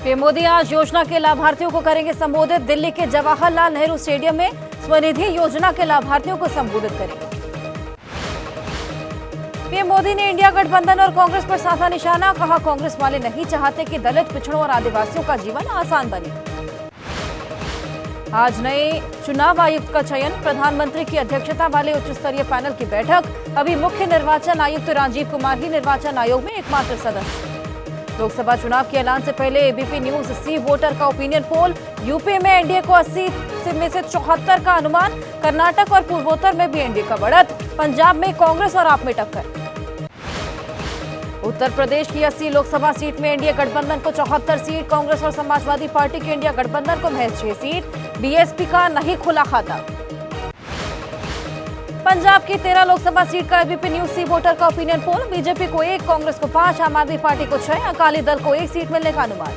PM Modi आज योजना के लाभार्थियों को करेंगे संबोधित। दिल्ली के जवाहरलाल नेहरू स्टेडियम में स्वनिधि योजना के लाभार्थियों को संबोधित करेंगे। पीएम मोदी ने इंडिया गठबंधन और कांग्रेस पर साधा निशाना, कहा कांग्रेस वाले नहीं चाहते कि दलित, पिछड़ों और आदिवासियों का जीवन आसान बने। आज नए चुनाव आयुक्त का चयन, प्रधानमंत्री की अध्यक्षता वाले उच्च स्तरीय पैनल की बैठक। अभी मुख्य निर्वाचन आयुक्त राजीव कुमार ही निर्वाचन आयोग में एकमात्र सदस्य। लोकसभा चुनाव के ऐलान से पहले एबीपी न्यूज सी वोटर का ओपिनियन पोल। यूपी में एनडीए को 80 में से 74 का अनुमान। कर्नाटक और पूर्वोत्तर में भी एनडीए का बढ़त। पंजाब में कांग्रेस और आप में टक्कर। उत्तर प्रदेश की 80 लोकसभा सीट में एनडीए गठबंधन को 74 सीट, कांग्रेस और समाजवादी पार्टी के इंडिया गठबंधन को महज 6 सीट। बीएसपी का नहीं खुला खाता। पंजाब की 13 लोकसभा सीट का एबीपी न्यूज सी वोटर का ओपिनियन पोल। बीजेपी को 1, कांग्रेस को 5, आम आदमी पार्टी को 6, अकाली दल को 1 सीट मिलने का अनुमान।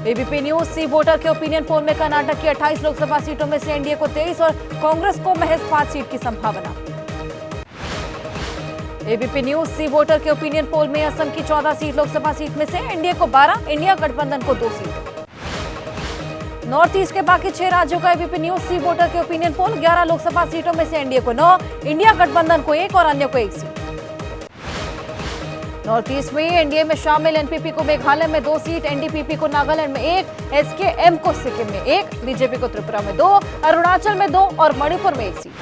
एबीपी न्यूज सी वोटर के ओपिनियन पोल में कर्नाटक की 28 लोकसभा सीटों में से एनडीए को 23 और कांग्रेस को महज 5 सीट की संभावना। एबीपी न्यूज सी वोटर के ओपिनियन पोल में असम की 14 सीट लोकसभा सीट में से एनडीए को 12, इंडिया गठबंधन को 2 सीट। नॉर्थ ईस्ट के बाकी 6 राज्यों का एबीपी न्यूज सी वोटर के ओपिनियन पोल। 11 लोकसभा सीटों में से एनडीए को 9, इंडिया गठबंधन को 1 और अन्य को 1 सीट। नॉर्थ ईस्ट में एनडीए में शामिल एनपीपी को मेघालय में 2 सीट, एनडीपीपी को नागालैंड में 1, एसकेएम को सिक्किम में 1, बीजेपी को त्रिपुरा में 2, अरुणाचल में 2 और मणिपुर में 1 सीट।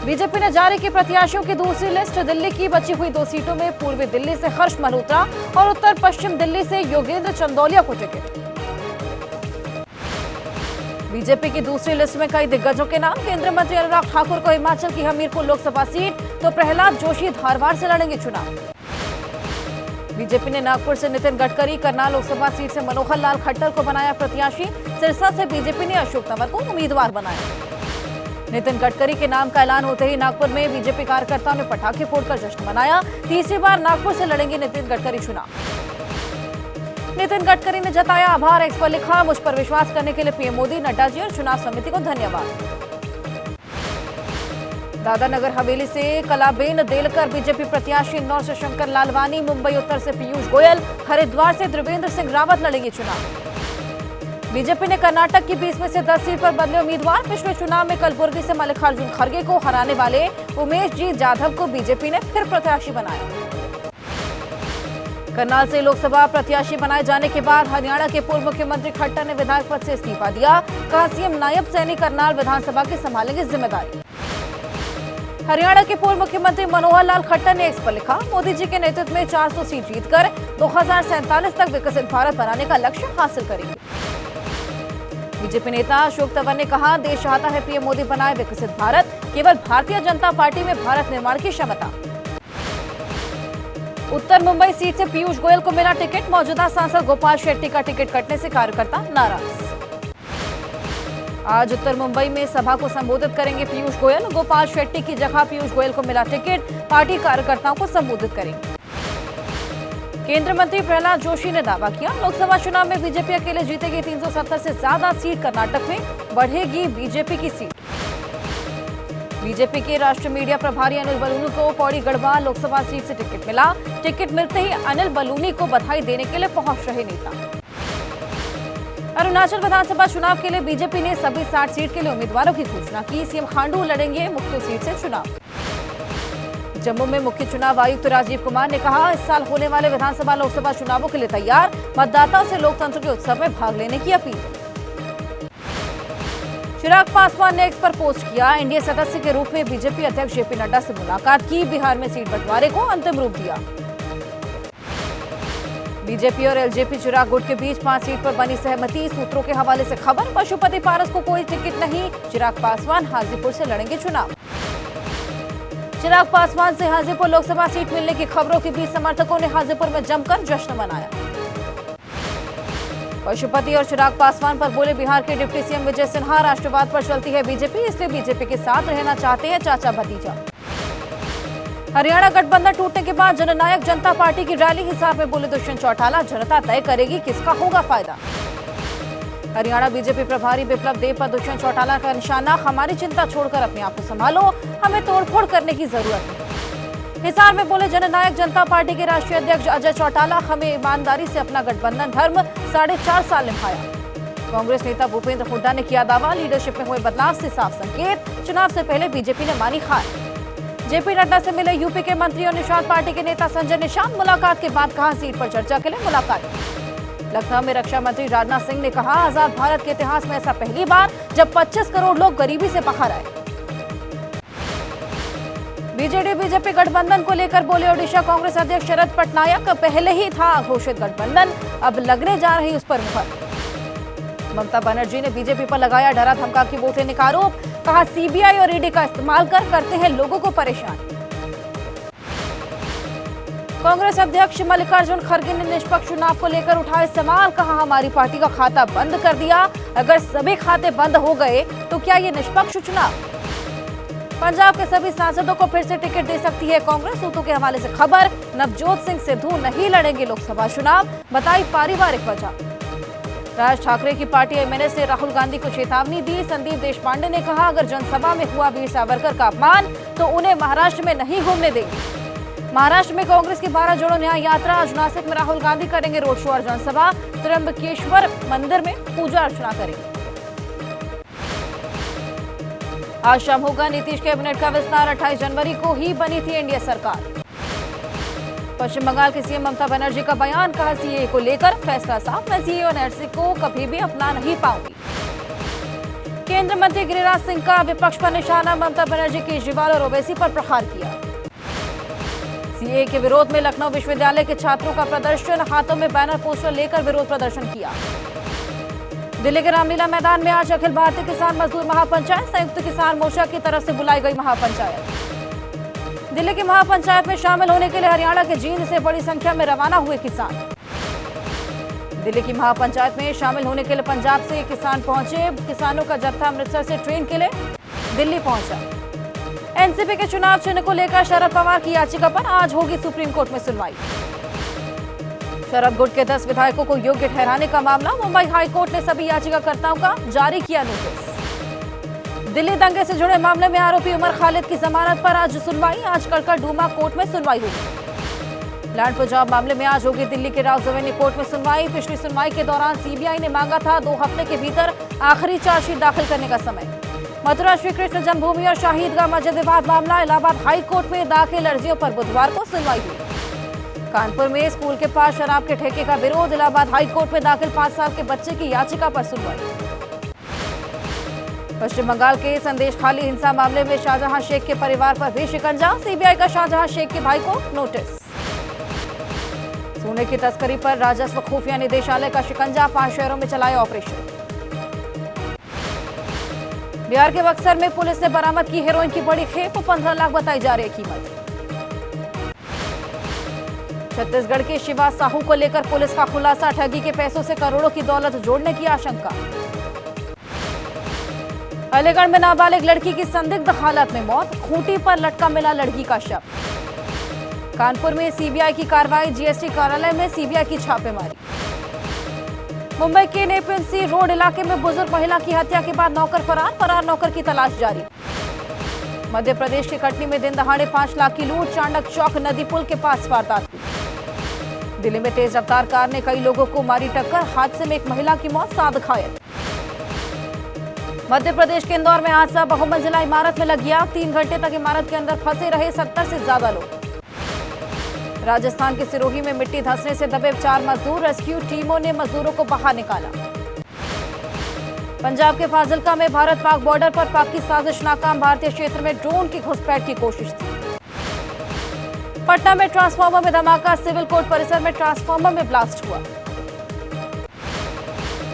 बीजेपी ने जारी की प्रत्याशियों की दूसरी लिस्ट। दिल्ली की बची हुई 2 सीटों में पूर्वी दिल्ली से हर्ष मल्होत्रा और उत्तर पश्चिम दिल्ली से योगेंद्र चंदौलिया को टिकट। बीजेपी की दूसरी लिस्ट में कई दिग्गजों के नाम। केंद्रीय मंत्री अनुराग ठाकुर को हिमाचल की हमीरपुर लोकसभा सीट, तो प्रहलाद जोशी धारवाड़ से लड़ेंगे चुनाव। बीजेपी ने नागपुर से नितिन गडकरी, करनाल लोकसभा सीट से मनोहर लाल खट्टर को बनाया प्रत्याशी। सिरसा से बीजेपी ने अशोक तंवर को उम्मीदवार बनाया। नितिन गडकरी के नाम का ऐलान होते ही नागपुर में बीजेपी कार्यकर्ताओं ने पटाखे फोड़कर जश्न मनाया। तीसरी बार नागपुर से लड़ेंगे नितिन गडकरी चुनाव। नितिन गडकरी ने जताया आभार। एक्स पर लिखा, मुझ पर विश्वास करने के लिए पीएम मोदी, नड्डा जी और चुनाव समिति को धन्यवाद। दादरा नगर हवेली से कलाबेन देलकर बीजेपी प्रत्याशी, इंदौर से शंकर लालवानी, मुंबई उत्तर से पीयूष गोयल, हरिद्वार से त्रिवेंद्र सिंह रावत लड़ेंगे चुनाव। बीजेपी ने कर्नाटक की 20 में से 10 सीट पर बदले उम्मीदवार। पिछले चुनाव में कलबुर्गी से मल्लिकार्जुन खड़गे को हराने वाले उमेश जी जाधव को बीजेपी ने फिर प्रत्याशी बनाया। करनाल से लोकसभा प्रत्याशी बनाए जाने के बाद हरियाणा के पूर्व मुख्यमंत्री खट्टर ने विधायक पद से इस्तीफा दिया। कहा सीएम नायब सैनी करनाल विधानसभा की संभालेंगे जिम्मेदारी। हरियाणा के पूर्व मुख्यमंत्री मनोहर लाल खट्टर ने एक्स पर लिखा, मोदी जी के नेतृत्व में 400 सीट जीतकर 2047 तक विकसित भारत बनाने का लक्ष्य हासिल करेंगे। बीजेपी नेता अशोक तंवर ने कहा, देश चाहता है पीएम मोदी बनाए विकसित भारत, केवल भारतीय जनता पार्टी में भारत निर्माण की क्षमता। उत्तर मुंबई सीट से पीयूष गोयल को मिला टिकट। मौजूदा सांसद गोपाल शेट्टी का टिकट कटने से कार्यकर्ता नाराज। आज उत्तर मुंबई में सभा को संबोधित करेंगे पीयूष गोयल। गोपाल शेट्टी की जगह पीयूष गोयल को मिला टिकट, पार्टी कार्यकर्ताओं को संबोधित करेंगे। केंद्रीय मंत्री प्रहलाद जोशी ने दावा किया, लोकसभा चुनाव में बीजेपी अकेले जीतेगी 370 से ज्यादा सीट। कर्नाटक में बढ़ेगी बीजेपी की सीट। बीजेपी के राष्ट्रीय मीडिया प्रभारी अनिल बलूनी को पौड़ी गढ़वाल लोकसभा सीट से टिकट मिला। टिकट मिलते ही अनिल बलूनी को बधाई देने के लिए पहुंच रहे नेता। अरुणाचल विधानसभा चुनाव के लिए बीजेपी ने सभी 60 सीट के लिए उम्मीदवारों की घोषणा की। सीएम खांडू लड़ेंगे मुक्तो सीट से चुनाव। जम्मू में मुख्य चुनाव आयुक्त राजीव कुमार ने कहा, इस साल होने वाले विधानसभा लोकसभा चुनावों के लिए तैयार। मतदाताओं से लोकतंत्र के उत्सव में भाग लेने की अपील। चिराग पासवान ने एक्स पर पोस्ट किया, एनडीए सदस्य के रूप में बीजेपी अध्यक्ष जेपी नड्डा से मुलाकात की। बिहार में सीट बंटवारे को अंतिम रूप दिया। बीजेपी और एलजेपी चिराग गुट के बीच 5 सीट पर बनी सहमति। सूत्रों के हवाले से खबर, पशुपति पारस को कोई टिकट नहीं। चिराग पासवान हाजीपुर से लड़ेंगे चुनाव। चिराग पासवान से हाजीपुर लोकसभा सीट मिलने की खबरों के बीच समर्थकों ने हाजीपुर में जमकर जश्न मनाया। पशुपति और चिराग पासवान पर बोले बिहार के डिप्टी सीएम विजय सिन्हा, राष्ट्रवाद पर चलती है बीजेपी, इसलिए बीजेपी के साथ रहना चाहते हैं चाचा भतीजा। हरियाणा गठबंधन टूटने के बाद जननायक जनता पार्टी की रैली। हिसार में बोले दुष्यंत चौटाला, जनता तय करेगी किसका होगा फायदा। हरियाणा बीजेपी प्रभारी बिप्लब देब पर दुष्यंत चौटाला का निशाना, हमारी चिंता छोड़कर अपने आप को संभालो, हमें तोड़फोड़ करने की जरूरत है। हिसार में बोले जननायक जनता पार्टी के राष्ट्रीय अध्यक्ष अजय चौटाला, हमें ईमानदारी से अपना गठबंधन धर्म 4.5 साल निभाया। कांग्रेस नेता भूपेंद्र हुड्डा ने किया दावा, लीडरशिप में हुए बदलाव से साफ संकेत, चुनाव से पहले बीजेपी ने मानी हार। जेपी नड्डा से मिले यूपी के मंत्री और निषाद पार्टी के नेता संजय निषाद, मुलाकात के बाद कहा सीट पर चर्चा के लिए मुलाकात। लखनऊ में रक्षा मंत्री राजनाथ सिंह ने कहा, आजाद भारत के इतिहास में ऐसा पहली बार जब 25 करोड़ लोग गरीबी से बाहर आए। बीजेडी बीजेपी गठबंधन को लेकर बोले ओडिशा कांग्रेस अध्यक्ष शरद पटनायक, पहले ही था घोषित गठबंधन, अब लगने जा रही उस पर मुहर। ममता बनर्जी ने बीजेपी पर लगाया डरा धमका की वोट लेने का आरोप, कहा सीबीआई और ईडी का इस्तेमाल करते हैं लोगों को परेशान। कांग्रेस अध्यक्ष मल्लिकार्जुन खड़गे ने निष्पक्ष चुनाव को लेकर उठाए सवाल, कहा हमारी पार्टी का खाता बंद कर दिया, अगर सभी खाते बंद हो गए तो क्या ये निष्पक्ष चुनाव? पंजाब के सभी सांसदों को फिर से टिकट दे सकती है कांग्रेस, सूत्रों के हवाले से खबर। नवजोत सिंह सिद्धू नहीं लड़ेंगे लोकसभा चुनाव, बताई पारिवारिक वजह। राज ठाकरे की पार्टी एमएनएस ने राहुल गांधी को चेतावनी दी। संदीप देशपांडे ने कहा, अगर जनसभा में हुआ वीर सावरकर का अपमान तो उन्हें महाराष्ट्र में नहीं घूमने देंगे। महाराष्ट्र में कांग्रेस की 12 जोड़ों न्याय यात्रा, आज नासिक में राहुल गांधी करेंगे रोड शो और जनसभा, त्र्यंबकेश्वर मंदिर में पूजा अर्चना करेंगे। आज शाम होगा नीतीश कैबिनेट का विस्तार, 28 जनवरी को ही बनी थी एनडीए सरकार। पश्चिम बंगाल की सीएम ममता बनर्जी का बयान, कहा सीए को लेकर फैसला साफ, मैं सीए और एनआरसी को कभी भी अपना नहीं पाऊंगी। केंद्रीय मंत्री गिरिराज सिंह का विपक्ष पर निशाना, ममता बनर्जी केजरीवाल और ओवैसी पर प्रहार किया। सीए के विरोध में लखनऊ विश्वविद्यालय के छात्रों का प्रदर्शन, हाथों में बैनर पोस्टर लेकर विरोध प्रदर्शन किया। दिल्ली के रामलीला मैदान में आज अखिल भारतीय किसान मजदूर महापंचायत, संयुक्त किसान मोर्चा की तरफ से बुलाई गई महापंचायत। दिल्ली की महापंचायत में शामिल होने के लिए हरियाणा के जींद से बड़ी संख्या में रवाना हुए किसान। दिल्ली की महापंचायत में शामिल होने के लिए पंजाब से किसान पहुंचे। किसानों का जत्था अमृतसर से ट्रेन के लिए दिल्ली पहुंचा। एनसीपी के चुनाव चिन्ह को लेकर शरद पवार की याचिका पर आज होगी सुप्रीम कोर्ट में सुनवाई। शरद गुट के 10 विधायकों को योग्य ठहराने का मामला, मुंबई हाईकोर्ट ने सभी याचिकाकर्ताओं का जारी किया नोटिस। दिल्ली दंगे से जुड़े मामले में आरोपी उमर खालिद की जमानत पर आज सुनवाई, आज कड़कड़डूमा कोर्ट में सुनवाई होगी। लैंड पंजाब मामले में आज होगी दिल्ली के राव जवेनी कोर्ट में सुनवाई। पिछली सुनवाई के दौरान सीबीआई ने मांगा था 2 हफ्ते के भीतर आखिरी चार्जशीट दाखिल करने का समय। मथुरा श्री कृष्ण जन्मभूमि और शाहीदगाह मस्जिद विवाद मामला, इलाहाबाद हाई कोर्ट में दाखिल अर्जियों पर बुधवार को सुनवाई हुई। कानपुर में स्कूल के पास शराब के ठेके का विरोध, इलाहाबाद हाई कोर्ट में दाखिल 5 साल के बच्चे की याचिका पर सुनवाई। पश्चिम बंगाल के संदेश खाली हिंसा मामले में शाहजहां शेख के परिवार पर भी शिकंजा, सीबीआई का शाहजहां शेख के भाई को नोटिस। सोने की तस्करी पर राजस्व खुफिया निदेशालय का शिकंजा, 5 शहरों में चलाया ऑपरेशन। बिहार के बक्सर में पुलिस ने बरामद की हेरोइन की बड़ी खेप, 15 लाख बताई जा रही कीमत। छत्तीसगढ़ के शिवा साहू को लेकर पुलिस का खुलासा, ठगी के पैसों से करोड़ों की दौलत जोड़ने की आशंका। अलीगढ़ में नाबालिग लड़की की संदिग्ध हालत में मौत, खूंटी पर लटका मिला लड़की का शव। कानपुर में सीबीआई की कार्रवाई, जीएसटी कार्यालय में सीबीआई की छापेमारी। मुंबई के नेपियन सी रोड इलाके में बुजुर्ग महिला की हत्या के बाद नौकर फरार नौकर की तलाश जारी। मध्य प्रदेश के कटनी में दिन दहाड़े 5 लाख की लूट, चांडक चौक नदी पुल के पास वारदात हुई। दिल्ली में तेज रफ्तार कार ने कई लोगों को मारी टक्कर, हादसे में एक महिला की मौत, 7 घायल। मध्य प्रदेश के इंदौर में हादसा, बहुमंजिला इमारत में लग गया, 3 घंटे तक इमारत के अंदर फंसे रहे 70 से ज्यादा लोग। राजस्थान के सिरोही में मिट्टी धंसने से दबे 4 मजदूर, रेस्क्यू टीमों ने मजदूरों को बाहर निकाला। पंजाब के फाजिल्का में भारत पाक बॉर्डर पर पाक की साजिश नाकाम, भारतीय क्षेत्र में ड्रोन की घुसपैठ की कोशिश थी। पटना में ट्रांसफार्मर में धमाका, सिविल कोर्ट परिसर में ट्रांसफार्मर में ब्लास्ट हुआ।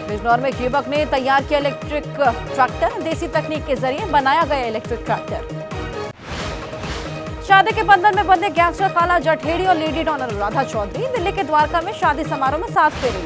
बिजनौर में एक युवक ने तैयार किया इलेक्ट्रिक ट्रैक्टर, देसी तकनीक के जरिए बनाया गया इलेक्ट्रिक ट्रैक्टर। शादी के बंधन में बंधे गैंगस्टर काला जठेड़ी और लेडी डॉन अनुराधा चौधरी, दिल्ली के द्वारका में शादी समारोह में 7 फेरे।